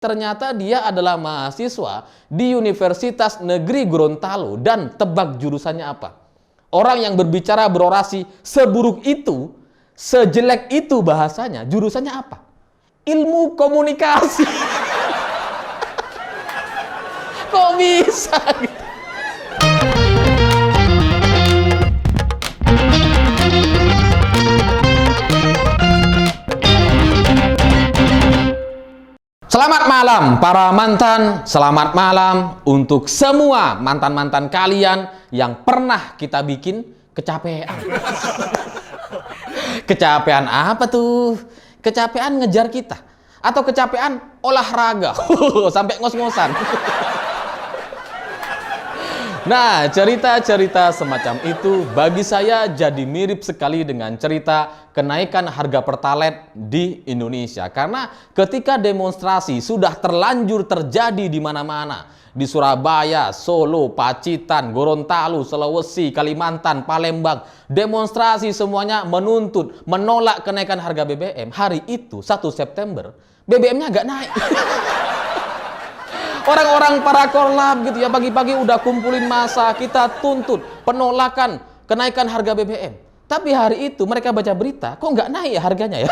Ternyata dia adalah mahasiswa di Universitas Negeri Gorontalo dan tebak jurusannya apa? Orang yang berbicara berorasi seburuk itu, sejelek itu bahasanya, jurusannya apa? Ilmu komunikasi. Kok bisa gitu? Selamat malam para mantan, selamat malam untuk semua mantan-mantan kalian yang pernah kita bikin kecapean. Kecapean apa tuh? Kecapean ngejar kita atau kecapean olahraga sampai ngos-ngosan. Nah, cerita-cerita semacam itu bagi saya jadi mirip sekali dengan cerita kenaikan harga Pertalite di Indonesia. Karena ketika demonstrasi sudah terlanjur terjadi di mana-mana, di Surabaya, Solo, Pacitan, Gorontalo, Sulawesi, Kalimantan, Palembang, demonstrasi semuanya menuntut, menolak kenaikan harga BBM. Hari itu, 1 September, BBM-nya agak naik. Orang-orang para korlap gitu ya, pagi-pagi udah kumpulin massa, kita tuntut penolakan kenaikan harga BBM. Tapi hari itu mereka baca berita, kok nggak naik ya harganya ya?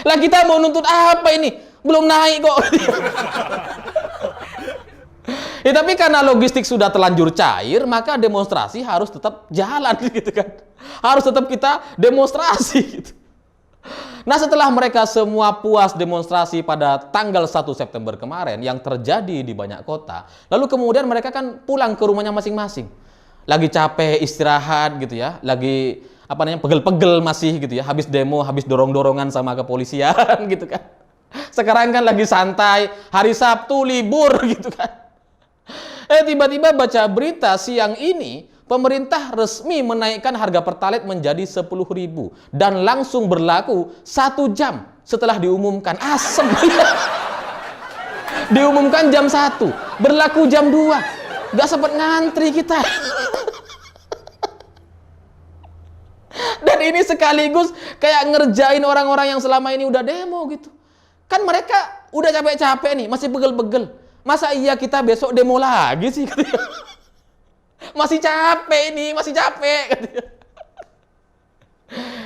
Lah kita mau nuntut apa ini? Belum naik kok. Ya tapi karena logistik sudah terlanjur cair, maka demonstrasi harus tetap jalan gitu kan. Harus tetap kita demonstrasi gitu. Nah, setelah mereka semua puas demonstrasi pada tanggal 1 September kemarin yang terjadi di banyak kota, lalu kemudian mereka kan pulang ke rumahnya masing-masing. Lagi capek istirahat gitu ya, lagi pegel-pegel masih gitu ya, habis demo, habis dorong-dorongan sama kepolisian gitu kan. Sekarang kan lagi santai, hari Sabtu libur gitu kan. Tiba-tiba baca berita siang ini, pemerintah resmi menaikkan harga Pertalite menjadi 10.000 dan langsung berlaku 1 jam setelah diumumkan. Asem. Diumumkan jam 1, berlaku jam 2. Gak sempat ngantri kita. Dan ini sekaligus kayak ngerjain orang-orang yang selama ini udah demo gitu. Kan mereka udah capek-capek nih, masih pegel-pegel. Masa iya kita besok demo lagi sih? Masih capek nih, masih capek.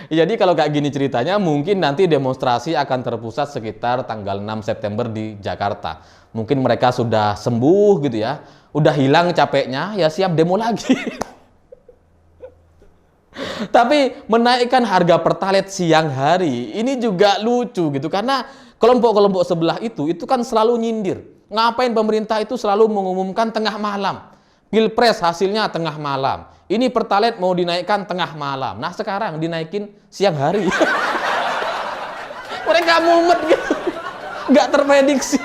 Jadi kalau kayak gini ceritanya, mungkin nanti demonstrasi akan terpusat sekitar tanggal 6 September di Jakarta. Mungkin mereka sudah sembuh gitu ya, udah hilang capeknya, ya siap demo lagi. Tapi menaikkan harga Pertalite siang hari, ini juga lucu gitu. Karena kelompok-kelompok sebelah itu kan selalu nyindir. Ngapain pemerintah itu selalu mengumumkan tengah malam. Pilpres hasilnya tengah malam. Ini Pertalite mau dinaikkan tengah malam. Nah sekarang dinaikin siang hari. Mereka mumet gitu. Nggak terprediksi.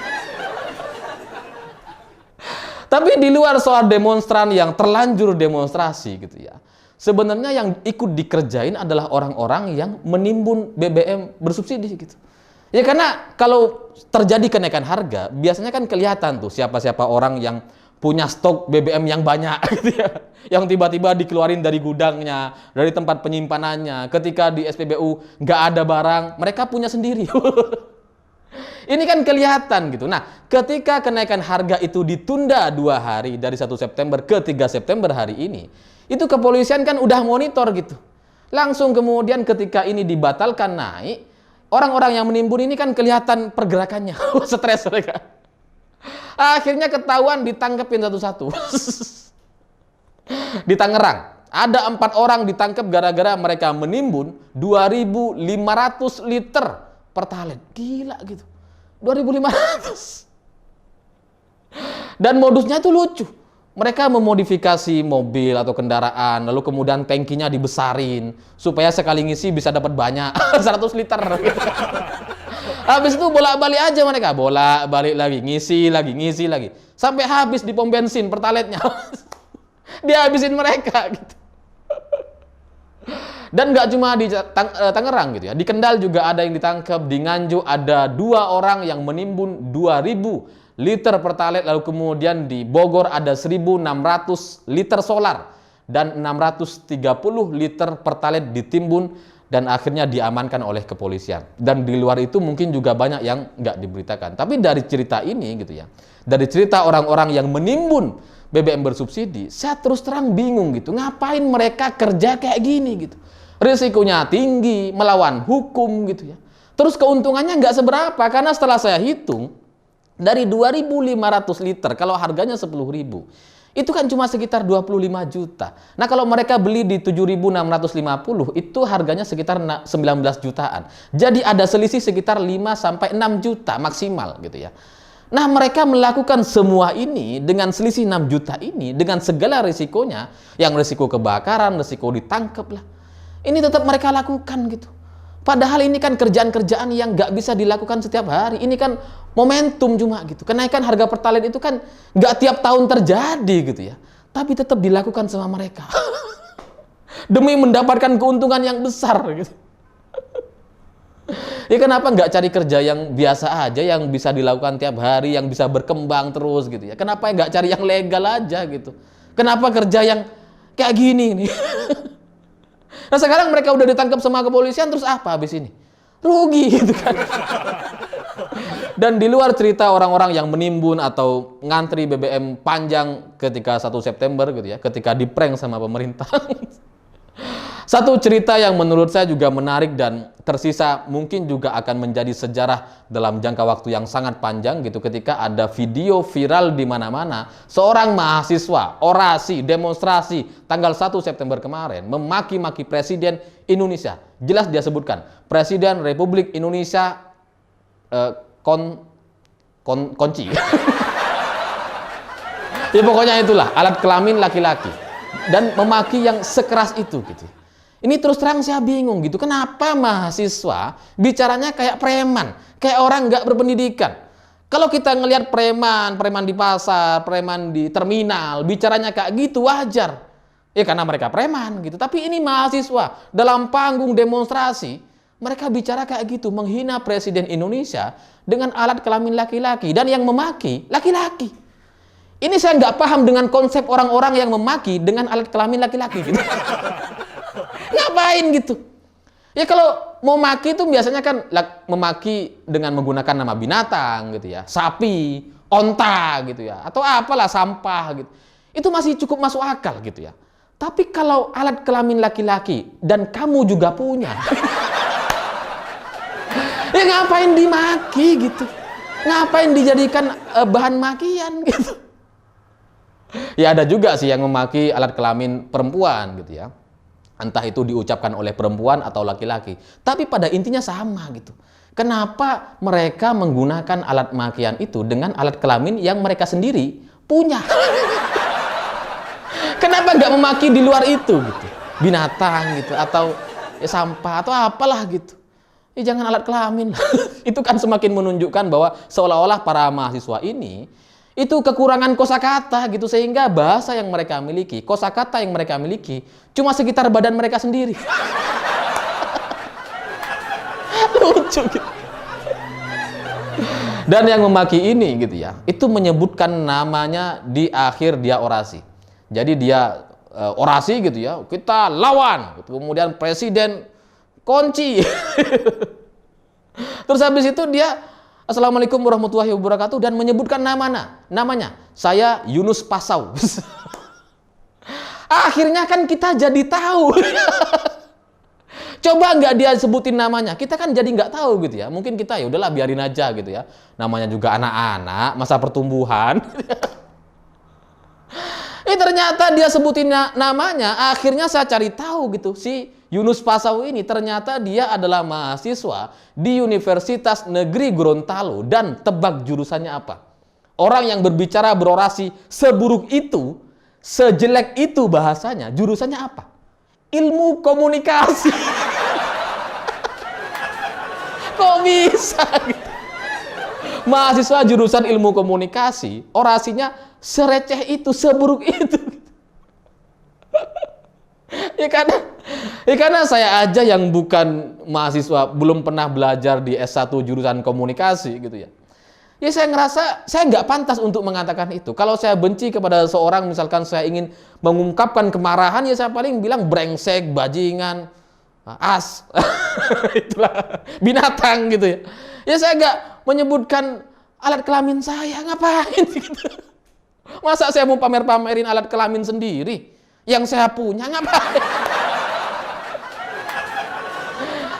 Tapi di luar soal demonstran yang terlanjur demonstrasi gitu ya. Sebenarnya yang ikut dikerjain adalah orang-orang yang menimbun BBM bersubsidi gitu. Ya karena kalau terjadi kenaikan harga, biasanya kan kelihatan tuh siapa-siapa orang yang punya stok BBM yang banyak gitu ya. Yang tiba-tiba dikeluarin dari gudangnya, dari tempat penyimpanannya. Ketika di SPBU nggak ada barang, mereka punya sendiri. Ini kan kelihatan gitu. Nah, ketika kenaikan harga itu ditunda 2 hari dari 1 September ke 3 September hari ini, itu kepolisian kan udah monitor gitu. Langsung kemudian ketika ini dibatalkan naik, orang-orang yang menimbun ini kan kelihatan pergerakannya. Stres mereka. Akhirnya ketahuan ditangkepin satu-satu. Di Tangerang, ada 4 orang ditangkap gara-gara mereka menimbun 2.500 liter Pertalite. Gila gitu. 2.500. Dan modusnya itu lucu. Mereka memodifikasi mobil atau kendaraan, lalu kemudian tangkinya dibesarin supaya sekali ngisi bisa dapat banyak, 100 liter. Habis itu bolak-balik aja mereka, bolak-balik lagi, ngisi lagi, sampai habis di pom bensin Pertalite-nya. Dihabisin mereka gitu. Dan nggak cuma di Tangerang gitu ya, di Kendal juga ada yang ditangkap, di Nganjuk ada 2 orang yang menimbun 2.000 liter Pertalite, lalu kemudian di Bogor ada 1.600 liter solar dan 630 liter Pertalite ditimbun dan akhirnya diamankan oleh kepolisian. Dan di luar itu mungkin juga banyak yang nggak diberitakan. Tapi dari cerita ini gitu ya, dari cerita orang-orang yang menimbun BBM bersubsidi, saya terus terang bingung gitu, ngapain mereka kerja kayak gini gitu. Risikonya tinggi, melawan hukum gitu ya. Terus keuntungannya nggak seberapa, karena setelah saya hitung, dari 2.500 liter, kalau harganya 10.000, itu kan cuma sekitar 25 juta. Nah kalau mereka beli di 7.650, itu harganya sekitar 19 jutaan. Jadi ada selisih sekitar 5-6 juta maksimal gitu ya. Nah mereka melakukan semua ini dengan selisih 6 juta ini, dengan segala risikonya, yang risiko kebakaran, risiko ditangkap lah. Ini tetap mereka lakukan gitu. Padahal ini kan kerjaan-kerjaan yang nggak bisa dilakukan setiap hari. Ini kan momentum cuma gitu. Kenaikan harga Pertalite itu kan nggak tiap tahun terjadi gitu ya. Tapi tetap dilakukan sama mereka. Demi mendapatkan keuntungan yang besar gitu. Ya kenapa nggak cari kerja yang biasa aja, yang bisa dilakukan tiap hari, yang bisa berkembang terus gitu ya. Kenapa nggak cari yang legal aja gitu. Kenapa kerja yang kayak gini nih. Nah sekarang mereka udah ditangkap sama kepolisian, terus apa habis ini? Rugi gitu kan. Dan di luar cerita orang-orang yang menimbun atau ngantri BBM panjang ketika 1 September gitu ya, ketika diprank sama pemerintah. Satu cerita yang menurut saya juga menarik dan tersisa mungkin juga akan menjadi sejarah dalam jangka waktu yang sangat panjang gitu, ketika ada video viral di mana-mana seorang mahasiswa orasi demonstrasi tanggal 1 September kemarin memaki-maki Presiden Indonesia. Jelas dia sebutkan Presiden Republik Indonesia Konci. Ya pokoknya itulah, alat kelamin laki-laki, dan memaki yang sekeras itu gitu. Ini terus terang saya bingung gitu, kenapa mahasiswa bicaranya kayak preman, kayak orang nggak berpendidikan. Kalau kita ngelihat preman di pasar, preman di terminal, bicaranya kayak gitu wajar. Ya karena mereka preman gitu. Tapi ini mahasiswa dalam panggung demonstrasi, mereka bicara kayak gitu, menghina Presiden Indonesia dengan alat kelamin laki-laki, dan yang memaki laki-laki. Ini saya nggak paham dengan konsep orang-orang yang memaki dengan alat kelamin laki-laki gitu. Ngapain gitu? Ya kalau mau maki itu biasanya kan memaki dengan menggunakan nama binatang gitu ya, sapi, onta gitu ya, atau apalah sampah gitu. Itu masih cukup masuk akal gitu ya. Tapi kalau alat kelamin laki-laki dan kamu juga punya, ya ngapain dimaki gitu? Ngapain dijadikan bahan makian gitu? Ya ada juga sih yang memaki alat kelamin perempuan gitu ya. Entah itu diucapkan oleh perempuan atau laki-laki. Tapi pada intinya sama gitu. Kenapa mereka menggunakan alat makian itu dengan alat kelamin yang mereka sendiri punya? Kenapa nggak memaki di luar itu gitu? Binatang gitu, atau ya, sampah, atau apalah gitu. Ya jangan alat kelamin. Itu kan semakin menunjukkan bahwa seolah-olah para mahasiswa ini itu kekurangan kosakata gitu, sehingga bahasa yang mereka miliki, kosakata yang mereka miliki cuma sekitar badan mereka sendiri. Lucu gitu. Dan yang memaki ini gitu ya, itu menyebutkan namanya di akhir dia orasi. Jadi dia orasi gitu ya, kita lawan gitu. Kemudian Presiden Konci. Terus habis itu dia Assalamualaikum warahmatullahi wabarakatuh, dan menyebutkan namanya, saya Yunus Pasau. Akhirnya kan kita jadi tahu. Coba nggak dia sebutin namanya, kita kan jadi nggak tahu gitu ya. Mungkin kita ya udahlah biarin aja gitu ya. Namanya juga anak-anak, masa pertumbuhan. Ternyata dia sebutin namanya, akhirnya saya cari tahu gitu. Si Yunus Pasau ini ternyata dia adalah mahasiswa di Universitas Negeri Gorontalo, dan tebak jurusannya apa? Orang yang berbicara berorasi seburuk itu, sejelek itu bahasanya, jurusannya apa? Ilmu komunikasi. Kok bisa gitu? Mahasiswa jurusan ilmu komunikasi, orasinya sereceh itu, seburuk itu. Ya karena saya aja yang bukan mahasiswa, belum pernah belajar di S1 jurusan komunikasi gitu ya. Ya saya ngerasa saya nggak pantas untuk mengatakan itu. Kalau saya benci kepada seorang, misalkan saya ingin mengungkapkan kemarahan, ya saya paling bilang brengsek, bajingan, as, itulah binatang gitu ya. Ya saya nggak menyebutkan alat kelamin saya, ngapain gitu. Masa saya mau pamer-pamerin alat kelamin sendiri yang saya punya, ngapain?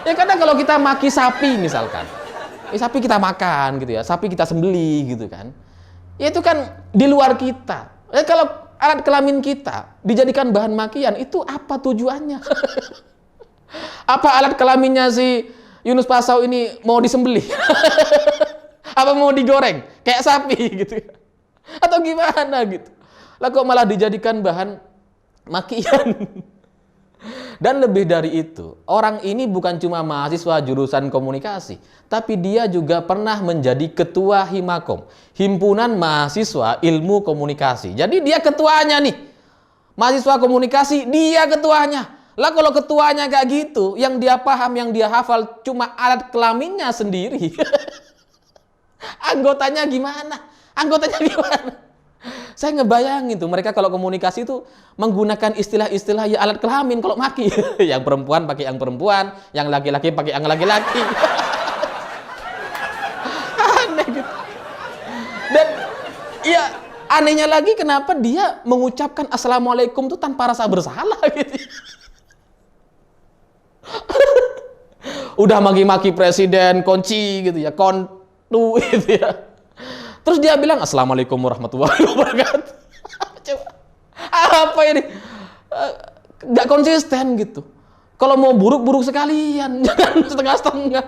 Ya kadang kalau kita maki sapi misalkan, sapi kita makan gitu ya, sapi kita sembelih gitu kan, ya itu kan di luar kita. Kalau alat kelamin kita dijadikan bahan makian, itu apa tujuannya? Apa alat kelaminnya si Yunus Pasau ini mau disembelih? Apa mau digoreng kayak sapi gitu ya? Atau gimana gitu? Lah kok malah dijadikan bahan makian? Dan lebih dari itu, orang ini bukan cuma mahasiswa jurusan komunikasi, tapi dia juga pernah menjadi ketua Himakom, Himpunan Mahasiswa Ilmu Komunikasi. Jadi dia ketuanya nih. Mahasiswa komunikasi, dia ketuanya. Lah kalau ketuanya kayak gitu, yang dia paham, yang dia hafal cuma alat kelaminnya sendiri. Anggotanya gimana? Anggotanya gimana? Saya ngebayangin tuh mereka kalau komunikasi itu menggunakan istilah-istilah ya alat kelamin kalau maki. Yang perempuan pakai yang perempuan, yang laki-laki pakai yang laki-laki. Aneh gitu. Dan ya anehnya lagi kenapa dia mengucapkan assalamualaikum tuh tanpa rasa bersalah gitu. Udah maki-maki presiden, kunci gitu ya, kontu gitu ya. Terus dia bilang assalamualaikum warahmatullahi wabarakatuh. Coba, apa ini? Gak konsisten gitu. Kalau mau buruk-buruk sekalian, jangan setengah-setengah.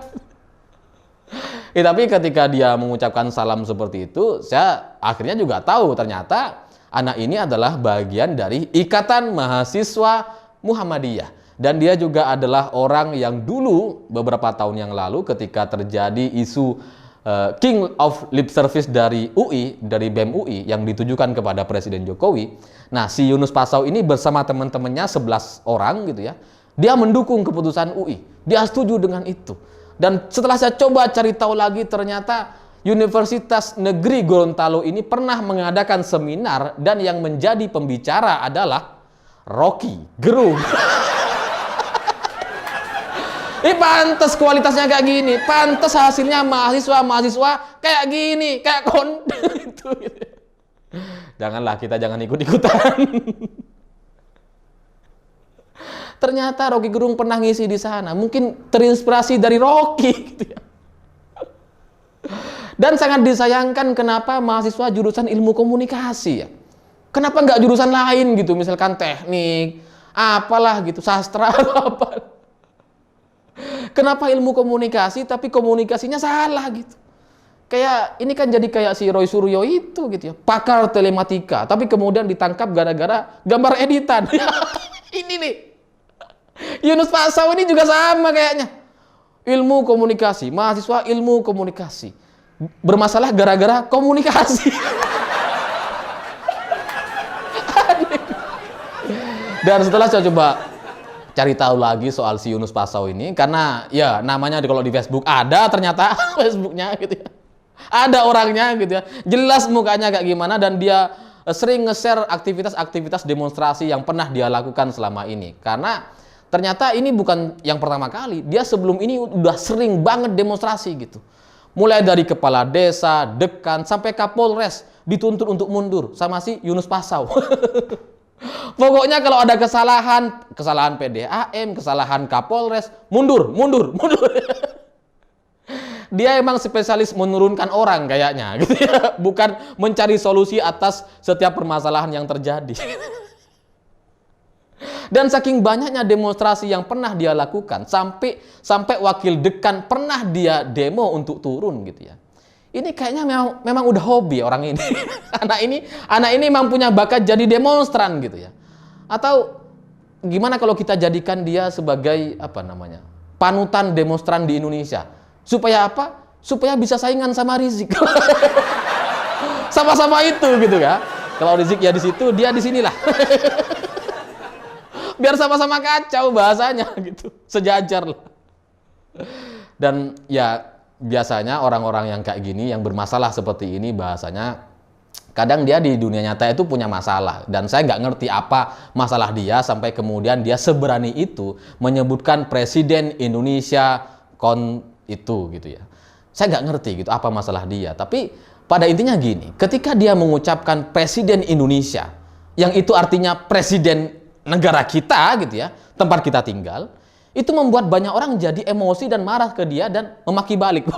Ya, tapi ketika dia mengucapkan salam seperti itu, saya akhirnya juga tahu ternyata anak ini adalah bagian dari Ikatan Mahasiswa Muhammadiyah. Dan dia juga adalah orang yang dulu beberapa tahun yang lalu ketika terjadi isu King of Lip Service dari UI, dari BEM UI yang ditujukan kepada Presiden Jokowi. Nah, si Yunus Pasau ini bersama teman-temannya 11 orang gitu ya. Dia mendukung keputusan UI. Dia setuju dengan itu. Dan setelah saya coba cari tahu lagi ternyata Universitas Negeri Gorontalo ini pernah mengadakan seminar dan yang menjadi pembicara adalah Rocky Gerung. Ini pantas kualitasnya kayak gini, pantas hasilnya mahasiswa kayak gini, kayak gitu. Janganlah kita jangan ikut-ikutan. Ternyata Rocky Gerung pernah ngisi di sana, mungkin terinspirasi dari Rocky gitu ya. Dan sangat disayangkan kenapa mahasiswa jurusan ilmu komunikasi ya. Kenapa nggak jurusan lain gitu, misalkan teknik, apalah gitu, sastra atau apa. Kenapa ilmu komunikasi tapi komunikasinya salah gitu. Kayak ini kan jadi kayak si Roy Suryo itu gitu ya, pakar telematika, tapi kemudian ditangkap gara-gara gambar editan. Ini nih. Yunus Pasau ini juga sama kayaknya. Ilmu komunikasi, mahasiswa ilmu komunikasi. Bermasalah gara-gara komunikasi. Dan setelah saya coba cari tahu lagi soal si Yunus Pasau ini, karena ya namanya kalau di Facebook ada ternyata Facebooknya gitu ya, ada orangnya gitu ya, jelas mukanya kayak gimana, dan dia sering nge-share aktivitas-aktivitas demonstrasi yang pernah dia lakukan selama ini. Karena ternyata ini bukan yang pertama kali, dia sebelum ini udah sering banget demonstrasi gitu. Mulai dari kepala desa, dekan, sampai Kapolres dituntut untuk mundur sama si Yunus Pasau. Pokoknya kalau ada kesalahan PDAM, kesalahan Kapolres, mundur. Dia emang spesialis menurunkan orang kayaknya gitu ya, bukan mencari solusi atas setiap permasalahan yang terjadi. Dan saking banyaknya demonstrasi yang pernah dia lakukan, sampai wakil dekan pernah dia demo untuk turun gitu ya. Ini kayaknya memang udah hobi orang ini. Anak ini memang punya bakat jadi demonstran gitu ya. Atau gimana kalau kita jadikan dia sebagai panutan demonstran di Indonesia. Supaya apa? Supaya bisa saingan sama Rizik. Sama-sama itu gitu ya. Kalau Rizik ya di situ, dia di sinilah. Biar sama-sama kacau bahasanya gitu. Sejajar lah. Dan ya biasanya orang-orang yang kayak gini, yang bermasalah seperti ini, bahasanya kadang dia di dunia nyata itu punya masalah, dan saya nggak ngerti apa masalah dia sampai kemudian dia seberani itu menyebutkan Presiden Indonesia itu gitu ya. Saya nggak ngerti gitu apa masalah dia, tapi pada intinya gini, ketika dia mengucapkan Presiden Indonesia, yang itu artinya presiden negara kita gitu ya, tempat kita tinggal, itu membuat banyak orang jadi emosi dan marah ke dia dan memaki balik.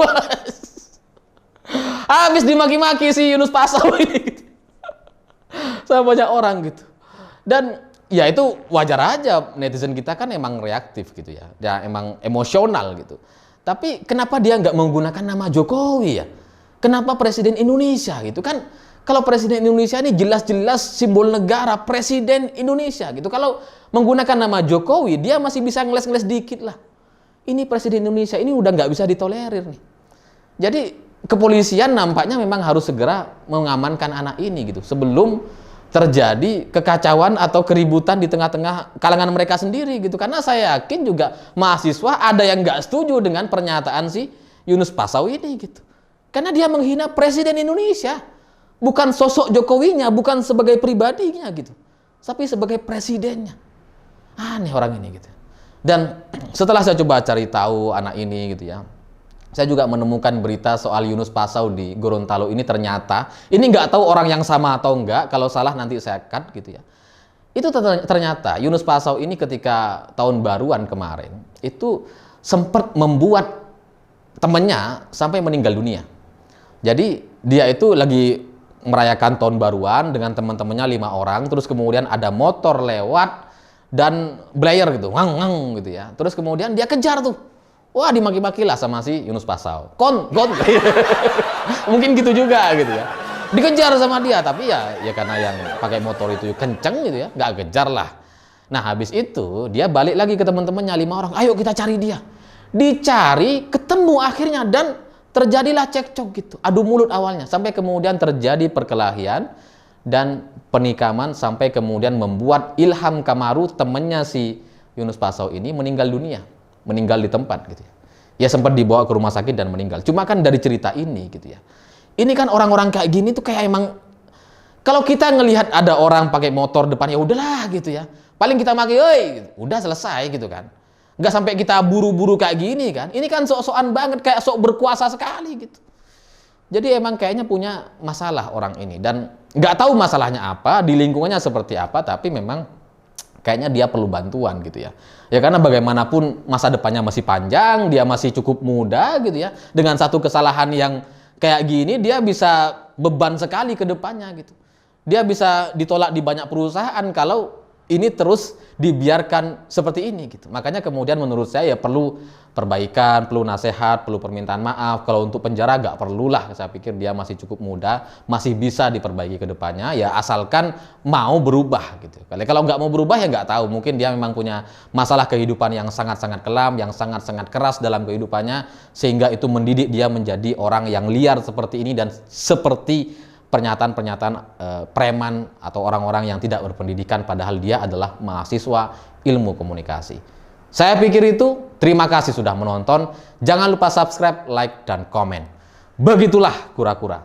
Habis dimaki-maki si Yunus Pasau ini gitu. Sama banyak orang gitu. Dan ya itu wajar aja, netizen kita kan emang reaktif gitu ya. Ya emang emosional gitu. Tapi kenapa dia nggak menggunakan nama Jokowi ya? Kenapa Presiden Indonesia gitu kan? Kalau Presiden Indonesia ini jelas-jelas simbol negara, Presiden Indonesia gitu. Kalau menggunakan nama Jokowi, dia masih bisa ngeles-ngeles dikit lah. Ini Presiden Indonesia, ini udah nggak bisa ditolerir nih. Jadi kepolisian nampaknya memang harus segera mengamankan anak ini gitu sebelum terjadi kekacauan atau keributan di tengah-tengah kalangan mereka sendiri gitu. Karena saya yakin juga mahasiswa ada yang nggak setuju dengan pernyataan si Yunus Pasau ini gitu. Karena dia menghina Presiden Indonesia, bukan sosok Jokowinya, bukan sebagai pribadinya gitu, tapi sebagai presidennya. Aneh orang ini gitu. Dan setelah saya coba cari tahu anak ini gitu ya, saya juga menemukan berita soal Yunus Pasau di Gorontalo ini. Ternyata, ini nggak tahu orang yang sama atau enggak, kalau salah nanti saya cut gitu ya. Itu ternyata Yunus Pasau ini ketika tahun baruan kemarin, itu sempat membuat temennya sampai meninggal dunia. Jadi dia itu lagi merayakan tahun baruan dengan teman-temannya 5 orang, terus kemudian ada motor lewat dan blayer gitu, ngang gitu ya. Terus kemudian dia kejar tuh. Wah, dimaki-maki lah sama si Yunus Pasau. Kon. Mungkin gitu juga gitu ya. Dikejar sama dia, tapi ya karena yang pakai motor itu kenceng gitu ya, nggak kejar lah. Nah, habis itu dia balik lagi ke teman-temannya 5 orang. Ayo kita cari dia. Dicari, ketemu akhirnya dan terjadilah cekcok gitu. Adu mulut awalnya sampai kemudian terjadi perkelahian dan penikaman sampai kemudian membuat Ilham Kamaru, temannya si Yunus Pasau ini, meninggal dunia. Meninggal di tempat gitu ya. Ya sempat dibawa ke rumah sakit dan meninggal. Cuma kan dari cerita ini gitu ya. Ini kan orang-orang kayak gini tuh kayak emang, kalau kita ngelihat ada orang pakai motor depan, ya udahlah gitu ya. Paling kita maki, "Oi," gitu. Udah selesai gitu kan. Nggak sampai kita buru-buru kayak gini kan. Ini kan sok-sokan banget, kayak sok berkuasa sekali gitu. Jadi emang kayaknya punya masalah orang ini, dan nggak tahu masalahnya apa, di lingkungannya seperti apa, tapi memang kayaknya dia perlu bantuan gitu ya. Ya karena bagaimanapun masa depannya masih panjang, dia masih cukup muda gitu ya. Dengan satu kesalahan yang kayak gini, dia bisa beban sekali ke depannya gitu. Dia bisa ditolak di banyak perusahaan kalau ini terus dibiarkan seperti ini gitu. Makanya kemudian menurut saya ya perlu perbaikan, perlu nasihat, perlu permintaan maaf. Kalau untuk penjara nggak perlulah, saya pikir dia masih cukup muda, masih bisa diperbaiki ke depannya, ya asalkan mau berubah gitu. Kalau nggak mau berubah ya nggak tahu, mungkin dia memang punya masalah kehidupan yang sangat-sangat kelam, yang sangat-sangat keras dalam kehidupannya, sehingga itu mendidik dia menjadi orang yang liar seperti ini dan seperti pernyataan-pernyataan preman atau orang-orang yang tidak berpendidikan, padahal dia adalah mahasiswa ilmu komunikasi. Saya pikir itu. Terima kasih sudah menonton. Jangan lupa subscribe, like, dan komen. Begitulah kura-kura.